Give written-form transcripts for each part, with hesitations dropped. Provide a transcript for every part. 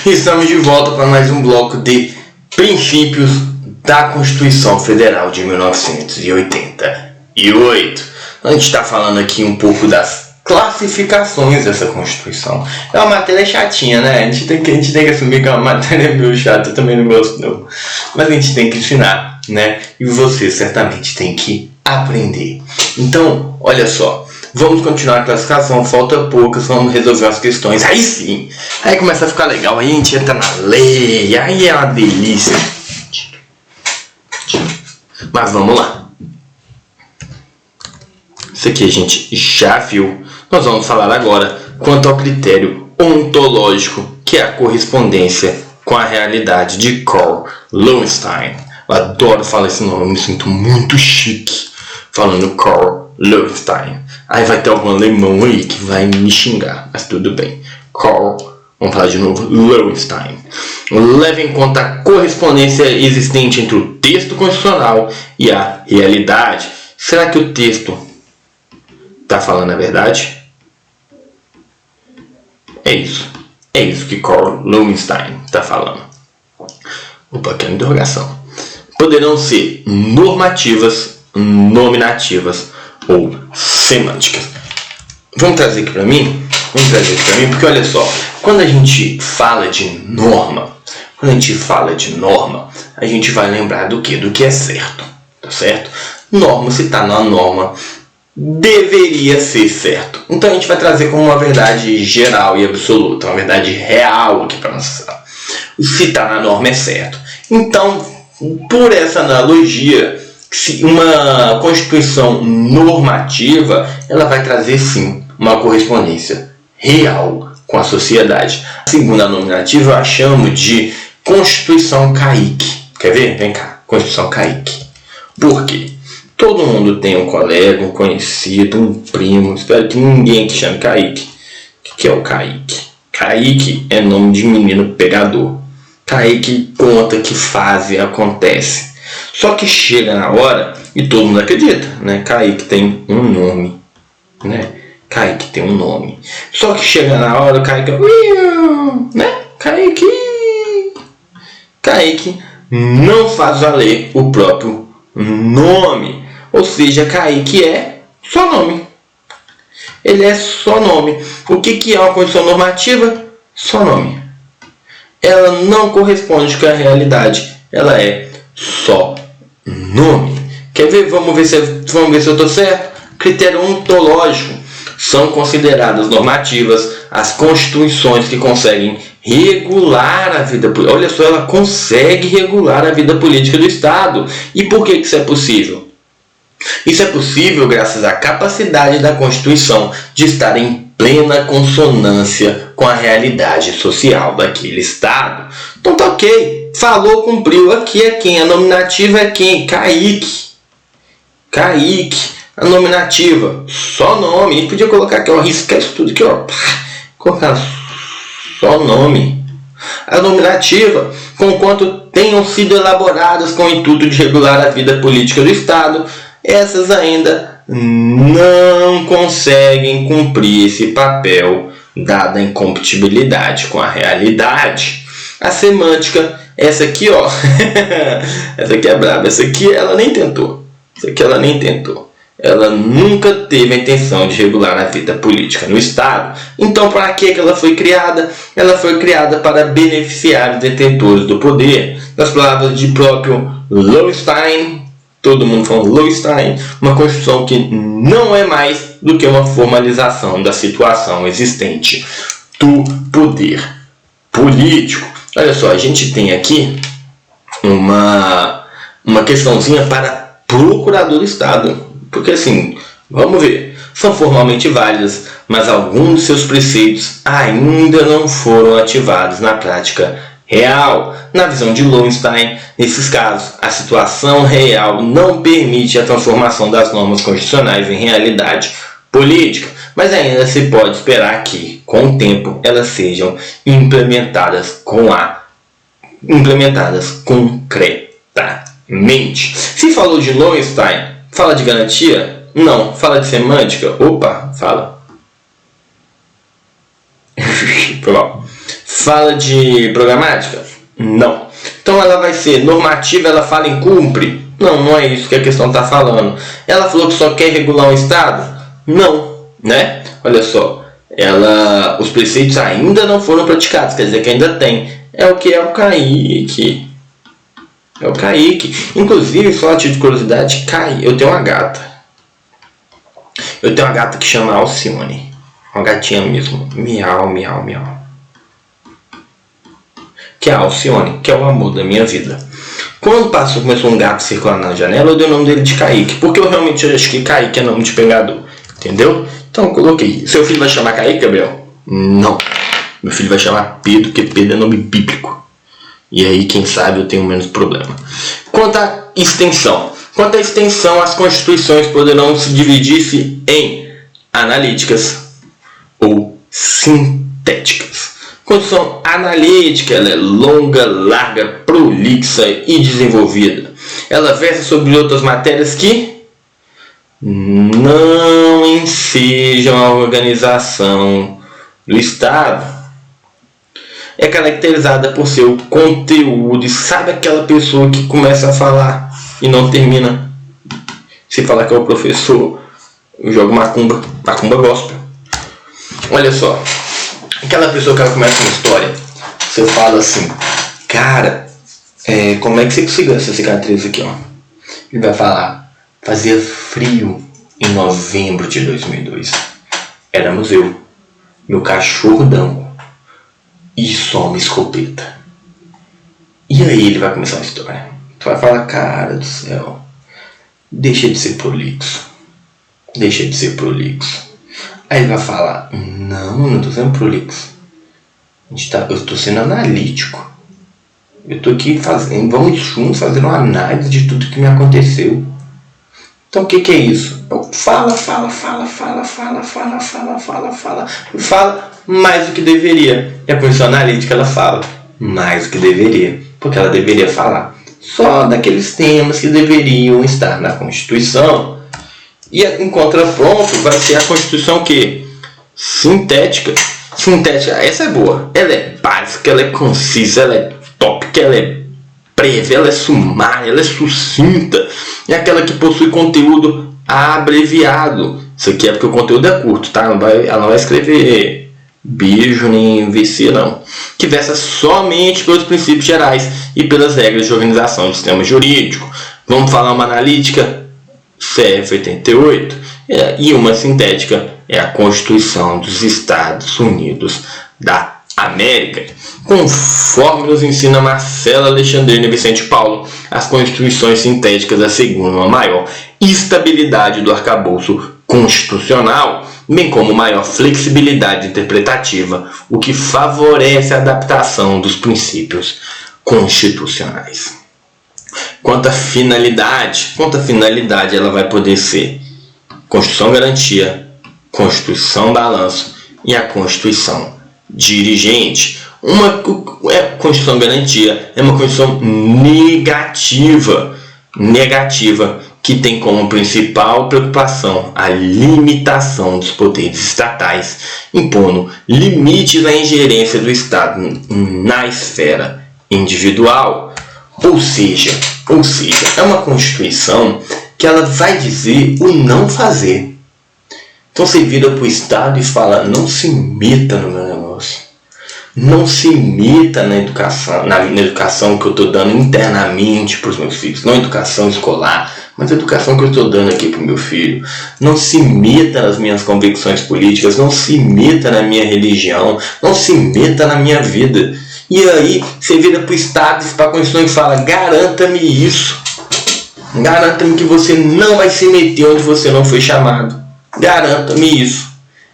Estamos de volta para mais um bloco de princípios da Constituição Federal de 1988. A gente está falando aqui um pouco das classificações dessa Constituição. É uma matéria chatinha, né? A gente tem que assumir que é uma matéria meio chata, eu também não gosto não. Mas a gente tem que ensinar, né? E você certamente tem que aprender. Então, olha só. Vamos continuar a classificação, falta poucas, vamos resolver as questões. Aí sim, aí começa a ficar legal, aí a gente entra na lei, aí é uma delícia. Mas vamos lá. Isso aqui a gente já viu. Nós vamos falar agora quanto ao critério ontológico, que é a correspondência com a realidade de Carl Lowenstein. Eu adoro falar esse nome, eu me sinto muito chique falando Carl Lowenstein. Aí vai ter algum alemão aí que vai me xingar, mas tudo bem. Carl, vamos falar de novo, Lowenstein. Leva em conta a correspondência existente entre o texto constitucional e a realidade. Será que o texto está falando a verdade? É isso que Carl Lowenstein está falando. Opa, aqui é uma interrogação. Poderão ser normativas, nominativas ou semânticas. Vamos trazer aqui para mim, porque olha só, quando a gente fala de norma, a gente vai lembrar do que? Do que é certo, tá certo? Norma, se está na norma, deveria ser certo. Então a gente vai trazer como uma verdade geral e absoluta, uma verdade real aqui para nós. Se está na norma é certo. Então, por essa analogia, uma Constituição normativa, ela vai trazer sim uma correspondência real com a sociedade. A segunda nominativa eu a chamo de Constituição Kaique. Quer ver? Vem cá, Constituição Kaique. Por quê? Todo mundo tem um colega, um conhecido, um primo, espero que ninguém que chame Kaique. O que é o Kaique? Kaique é nome de menino pegador. Kaique conta que faz e acontece. Só que chega na hora e todo mundo acredita, né? Kaique tem um nome, né? Kaique tem um nome. Só que chega na hora, o Kaique, né? Kaique não faz valer o próprio nome. Ou seja, Kaique é só nome. Ele é só nome. O que é uma condição normativa? Só nome. Ela não corresponde com a realidade. Ela é só nome. Quer ver? Vamos ver se eu estou certo. Critério ontológico. São consideradas normativas as constituições que conseguem regular a vida política. Olha só, ela consegue regular a vida política do Estado. E por que isso é possível? Isso é possível graças à capacidade da Constituição de estar em plena consonância com a realidade social daquele Estado. Então tá ok. Falou, cumpriu. Aqui é quem? A nominativa é quem? Kaique. A nominativa. Só nome. A gente podia colocar aqui, ó. Riscar isso tudo aqui, ó. Colocar só nome. A nominativa, conquanto tenham sido elaboradas com o intuito de regular a vida política do Estado, essas ainda não conseguem cumprir esse papel, dada a incompatibilidade com a realidade. A semântica, essa aqui, ó, essa aqui é braba, essa aqui ela nem tentou. Ela nunca teve a intenção de regular a vida política no Estado. Então, para que ela foi criada? Ela foi criada para beneficiar os detentores do poder. Nas palavras de próprio Lowenstein, todo mundo falando Lowenstein, uma Constituição que não é mais do que uma formalização da situação existente do poder político. Olha só, a gente tem aqui uma questãozinha para procurador do Estado. Porque assim, vamos ver, são formalmente válidas, mas alguns de seus preceitos ainda não foram ativados na prática real. Na visão de Lowenstein, nesses casos, a situação real não permite a transformação das normas constitucionais em realidade política, mas ainda se pode esperar que, com o tempo, elas sejam implementadas concretamente. Se falou de Lowenstein, fala de garantia? Não. Fala de semântica? Opa, fala. Fala de programática? Não. Então ela vai ser normativa, ela fala em cumpre? Não, não é isso que a questão está falando. Ela falou que só quer regular um estado? Não, né? Olha só, os preceitos ainda não foram praticados, quer dizer que ainda tem. É o que é o Kaique. É o Kaique. Inclusive, só a título de curiosidade, eu tenho uma gata. Eu tenho uma gata que chama Alcione. Uma gatinha mesmo. Miau, miau, miau. Que é a Alcione, que é o amor da minha vida. Quando começou um gato circular na janela, eu dei o nome dele de Kaique. Porque eu realmente acho que Kaique é nome de pegador. Entendeu? Então eu coloquei. Seu filho vai chamar Kaique, Gabriel? Não. Meu filho vai chamar Pedro, porque Pedro é nome bíblico. E aí, quem sabe, eu tenho menos problema. Quanto à extensão. As constituições poderão se dividir-se em analíticas ou sintéticas. Constituição analítica, ela é longa, larga, prolixa e desenvolvida. Ela versa sobre outras matérias que não ensejam a organização do Estado. É caracterizada por seu conteúdo. E sabe aquela pessoa que começa a falar e não termina? Se falar que é o professor, eu jogo macumba gospel. Olha só, aquela pessoa que ela começa uma história, você fala assim, cara, como é que você conseguiu essa cicatriz aqui, ó? Ele vai falar, fazia frio em novembro de 2002. Éramos eu, meu cachorro Dango e só uma escopeta. E aí ele vai começar a história. Tu vai falar, cara do céu, deixa de ser prolixo. Aí ele vai falar, não tô sendo prolixo. Eu tô sendo analítico. Eu tô aqui vamos juntos fazer uma análise de tudo que me aconteceu. Então o que é isso? Fala mais do que deveria. E a condição analítica ela fala mais do que deveria, porque ela deveria falar só daqueles temas que deveriam estar na Constituição. E em contraponto vai ser a Constituição que? Sintética, essa é boa. Ela é básica, ela é concisa, ela é tópica, ela é breve, ela é sumária, ela é sucinta. É aquela que possui conteúdo abreviado. Isso aqui é porque o conteúdo é curto, tá? Ela não vai escrever beijo nem VC, não. Que versa somente pelos princípios gerais e pelas regras de organização do sistema jurídico. Vamos falar uma analítica? CF 88. E uma sintética é a Constituição dos Estados Unidos da América. Conforme nos ensina Marcela Alexandrina e Vicente Paulo, as constituições sintéticas asseguram uma maior estabilidade do arcabouço constitucional, bem como maior flexibilidade interpretativa, o que favorece a adaptação dos princípios constitucionais. Quanto à finalidade, ela vai poder ser Constituição Garantia, Constituição Balanço e a Constituição Dirigente. Uma Constituição Garantia é uma Constituição negativa, que tem como principal preocupação a limitação dos poderes estatais, impondo limites à ingerência do Estado na esfera individual. Ou seja, é uma Constituição que ela vai dizer o não fazer. Então você vira para o Estado e fala, não se meta no meu negócio. Não se imita na educação que eu estou dando internamente para os meus filhos. Não educação escolar, mas a educação que eu estou dando aqui para o meu filho. Não se imita nas minhas convicções políticas. Não se imita na minha religião. Não se imita na minha vida. E aí você vira para o Estado e para a Constituição e fala, garanta-me isso. Garanta-me que você não vai se meter onde você não foi chamado. Garanta-me isso.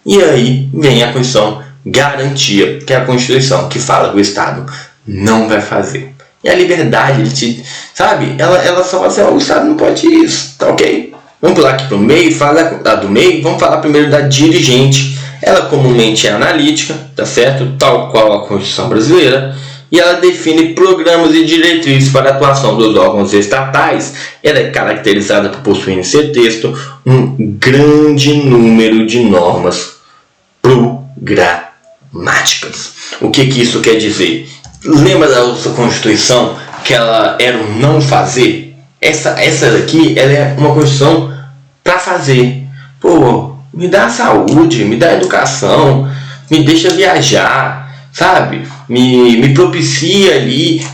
E aí vem a Constituição Garantia, que é a Constituição que fala que o Estado não vai fazer. E a liberdade, ela só fala assim, o Estado não pode isso, tá ok? Vamos pular aqui para o meio, falar do meio, vamos falar primeiro da dirigente. Ela comumente é analítica, tá certo? Tal qual a Constituição brasileira. E ela define programas e diretrizes para a atuação dos órgãos estatais. Ela é caracterizada por possuir em seu texto um grande número de normas programáticas. O que isso quer dizer? Lembra da nossa Constituição que ela era um não fazer? Essa daqui, ela é uma Constituição para fazer. Pô, me dá saúde, me dá educação, me deixa viajar, sabe? Me propicia ali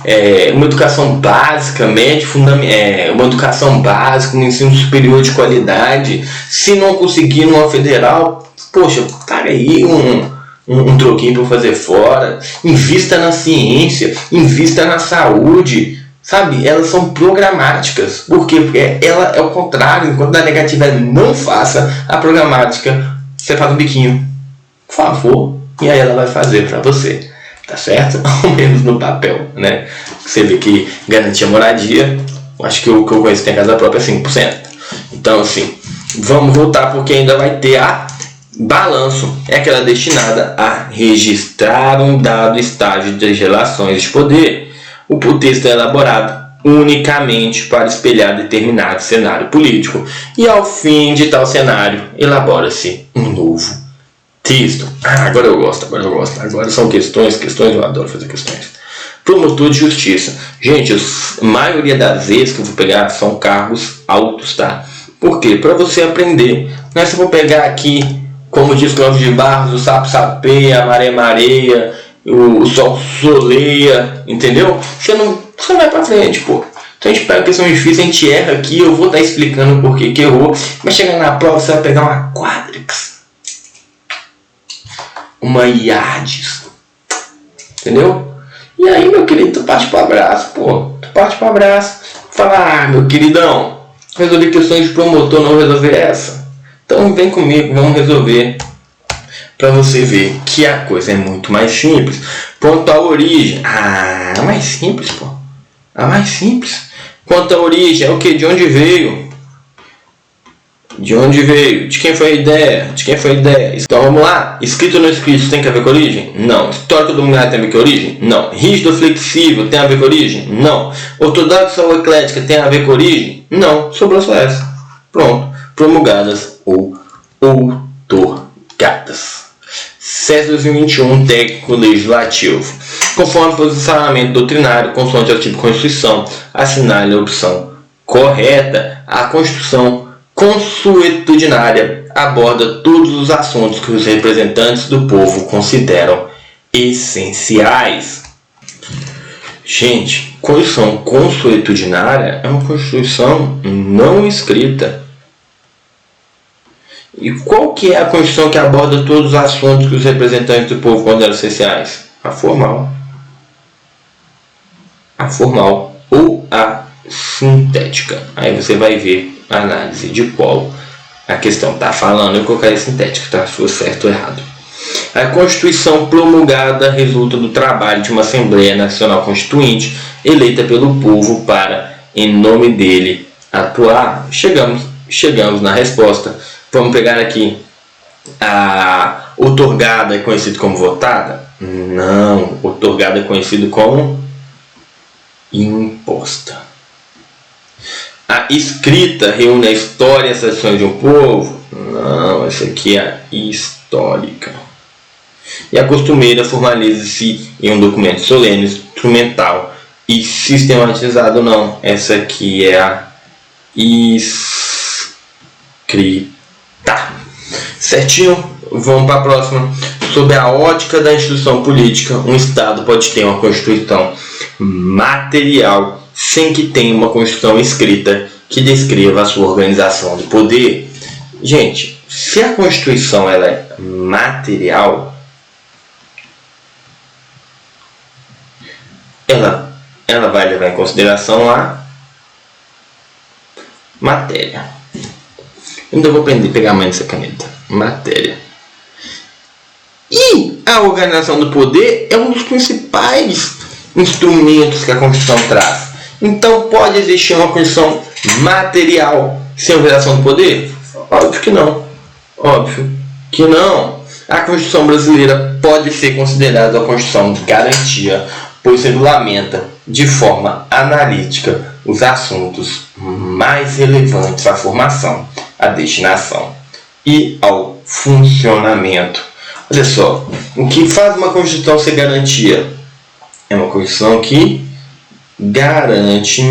uma educação básica, uma educação básica, um ensino superior de qualidade. Se não conseguir numa federal, poxa, paga aí um troquinho para fazer fora. Invista na ciência, invista na saúde, sabe? Elas são programáticas. Por quê? Porque ela é o contrário. Enquanto a negativa é não faça, a programática, você faz um biquinho, por favor, e aí ela vai fazer para você, tá certo? Ao menos no papel, né? Você vê que garantia moradia, acho que o que eu conheço tem casa própria é 5%. Então, assim, vamos voltar porque ainda vai ter a balanço, é aquela destinada a registrar um dado estágio das relações de poder. O texto é elaborado unicamente para espelhar determinado cenário político e ao fim de tal cenário elabora-se um novo texto. Agora eu gosto. Agora são questões, eu adoro fazer questões. Promotor de justiça. Gente, a maioria das vezes que eu vou pegar são cargos altos, tá? Por quê? Para você aprender. Não é se eu vou pegar aqui, como diz Clóvis de Barros, o sapo sapeia, a maré mareia, o sol soleia, entendeu? Você não vai pra frente, pô. Então a gente pega a questão difícil, a gente erra aqui, eu vou estar explicando por que errou, mas chegando na prova você vai pegar uma quadrix, uma iades, entendeu? E aí, meu querido, tu parte pro abraço, pô. Fala, meu queridão, resolvi questões de promotor, não resolver essa. Então vem comigo, vamos resolver, para você ver que a coisa é muito mais simples. Quanto à origem, a mais simples, pô. A mais simples. Quanto à origem, é o que? De onde veio? De quem foi a ideia? Então vamos lá. Escrito ou não escrito tem que ver com origem? Não. Histórico dominado tem a ver com origem? Não. Rígido ou flexível tem a ver com origem? Não. Ortodoxa ou eclética tem a ver com origem? Não. Sobrou só essa. Pronto. Promulgadas ou outorgadas. CES 2021, técnico legislativo. Conforme posicionamento doutrinário, consoante o artigo de Constituição, assinale a opção correta. A Constituição consuetudinária aborda todos os assuntos que os representantes do povo consideram essenciais. Gente, Constituição consuetudinária é uma Constituição não escrita. E qual que é a Constituição que aborda todos os assuntos que os representantes do povo consideram essenciais? A formal. A formal ou a sintética. Aí você vai ver a análise de qual a questão está falando. Eu colocaria sintética, tá? Se for certo ou errado. A Constituição promulgada resulta do trabalho de uma Assembleia Nacional Constituinte eleita pelo povo para, em nome dele, atuar. Chegamos na resposta. Vamos pegar aqui. A outorgada é conhecido como votada? Não. Outorgada é conhecido como imposta. A escrita reúne a história e as tradições de um povo? Não, essa aqui é a histórica. E a costumeira formaliza-se em um documento solene, instrumental e sistematizado? Não, essa aqui é a escrita. Certinho? Vamos para a próxima. Sob a ótica da instituição política, um Estado pode ter uma Constituição material sem que tenha uma Constituição escrita que descreva a sua organização de poder. Gente, se a Constituição ela é material, ela vai levar em consideração a matéria. Ainda vou pegar mais essa caneta. Matéria. E a organização do poder é um dos principais instrumentos que a Constituição traz. Então pode existir uma Constituição material sem organização do poder? Óbvio que não. Óbvio que não. A Constituição brasileira pode ser considerada uma Constituição de garantia, pois regulamenta de forma analítica os assuntos mais relevantes à formação, à destinação e ao funcionamento Olha só, o que faz uma Constituição ser garantia? É uma Constituição que garante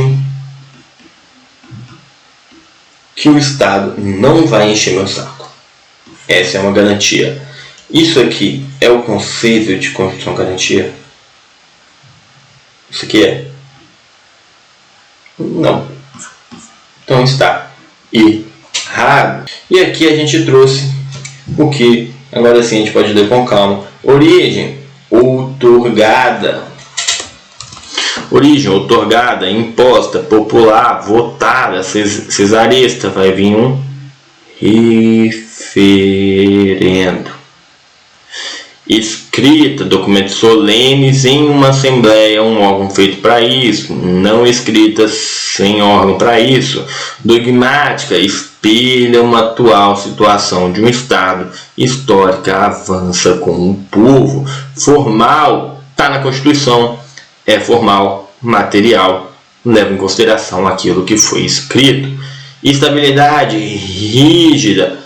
que o Estado não vai encher meu saco. Essa é uma garantia. Isso aqui é o conceito de Constituição garantia? Isso aqui é? Não. Então está errado. E aqui a gente trouxe o que, agora sim a gente pode ler com calma. Origem outorgada. Origem outorgada, imposta, popular, votada, cesarista. Vai vir um referendo. Escrita, documentos solenes em uma assembleia, um órgão feito para isso. Não escrita, sem órgão para isso. Dogmática, espelha uma atual situação de um Estado. Histórica, avança com o povo. Formal, está na Constituição. É formal, material, leva em consideração aquilo que foi escrito. Estabilidade, rígida,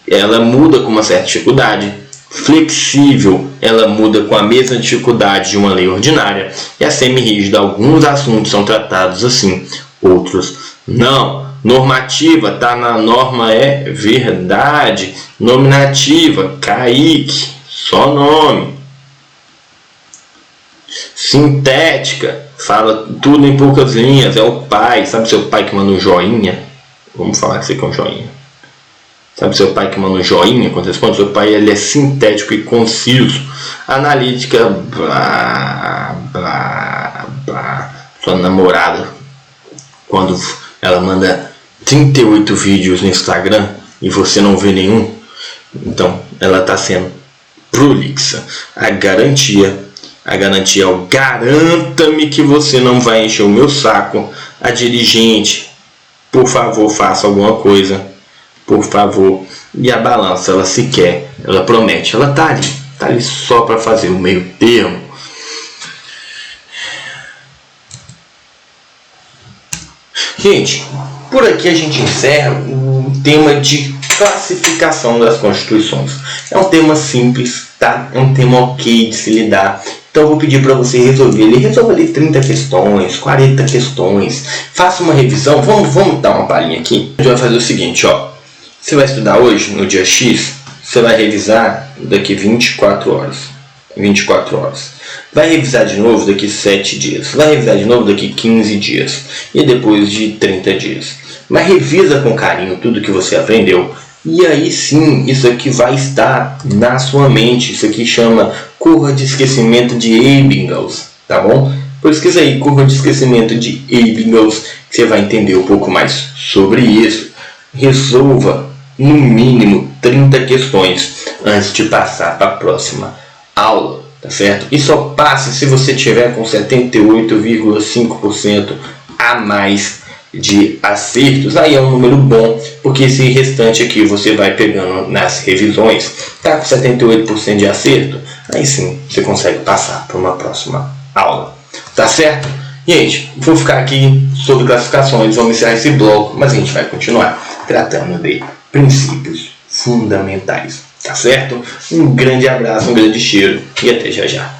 ela muda com uma certa dificuldade. Flexível, ela muda com a mesma dificuldade de uma lei ordinária. E a semi-rígida, alguns assuntos são tratados assim, outros não. Normativa, tá na norma, é verdade. Nominativa, Kaique, só nome. Sintética, fala tudo em poucas linhas, é o pai. Sabe seu pai que manda um joinha? Vamos falar que isso aqui é um joinha. Sabe seu pai que manda um joinha quando responde? Seu pai, ele é sintético e conciso. Analítica, blá, blá, blá. Sua namorada, quando ela manda 38 vídeos no Instagram e você não vê nenhum, então ela está sendo prolixa. A garantia é o garanta-me que você não vai encher o meu saco. A dirigente, por favor, faça alguma coisa, por favor. E a balança, ela sequer, ela promete, ela tá ali só para fazer o meio termo. Gente, por aqui a gente encerra o tema de classificação das constituições. É um tema simples, tá? É um tema ok de se lidar. Então eu vou pedir para você resolver. Ele resolva ali 30 questões, 40 questões. Faça uma revisão. Vamos dar uma palhinha aqui. A gente vai fazer o seguinte, ó. Você vai estudar hoje, no dia X, você vai revisar daqui 24 horas. 24 horas. Vai revisar de novo daqui 7 dias. Vai revisar de novo daqui 15 dias. E depois de 30 dias. Mas revisa com carinho tudo que você aprendeu. E aí sim, isso aqui vai estar na sua mente. Isso aqui chama curva de esquecimento de Ebbinghaus, tá bom? Pesquisa aí, curva de esquecimento de Ebbinghaus, que você vai entender um pouco mais sobre isso. Resolva no mínimo 30 questões antes de passar para a próxima aula, tá certo? E só passe se você tiver com 78,5% a mais de acertos. Aí é um número bom, porque esse restante aqui você vai pegando nas revisões. Tá com 78% de acerto, aí sim você consegue passar para uma próxima aula, tá certo? Gente, vou ficar aqui sobre classificações, vamos encerrar esse bloco, mas a gente vai continuar tratando de princípios fundamentais, tá certo? Um grande abraço, um grande cheiro e até já já.